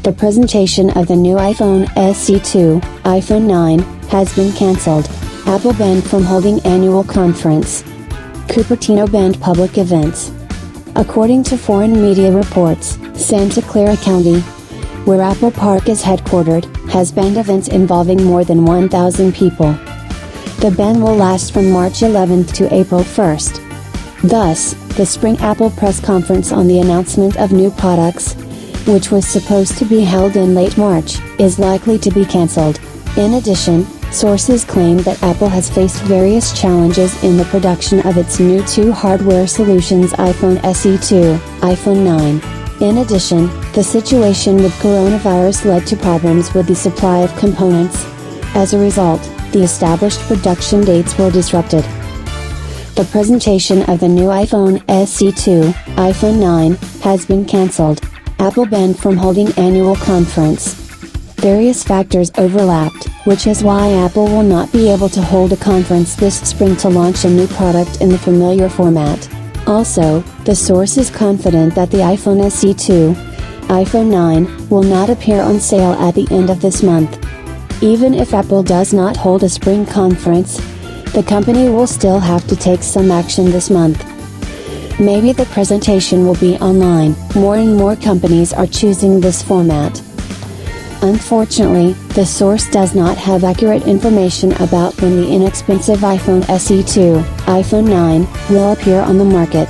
The presentation of the new iPhone SE2, iPhone 9, has been cancelled. Apple banned from holding annual conference. Cupertino banned public events. According to foreign media reports, Santa Clara County, where Apple Park is headquartered, has banned events involving more than 1,000 people. The ban will last from March 11th to April 1st. Thus, the spring Apple press conference on the announcement of new products, which was supposed to be held in late March, is likely to be cancelled. In addition, sources claim that Apple has faced various challenges in the production of its new two hardware solutions, iPhone SE2, iPhone 9. In addition, the situation with coronavirus led to problems with the supply of components. As a result, the established production dates were disrupted. The presentation of the new iPhone SE2, iPhone 9, has been cancelled. Apple banned from holding annual conference. Various factors overlapped, which is why Apple will not be able to hold a conference this spring to launch a new product in the familiar format. Also, the source is confident that the iPhone SE2, iPhone 9, will not appear on sale at the end of this month. Even if Apple does not hold a spring conference, the company will still have to take some action this month. Maybe the presentation will be online. More and more companies are choosing this format. Unfortunately, the source does not have accurate information about when the inexpensive iPhone SE2, iPhone 9, will appear on the market.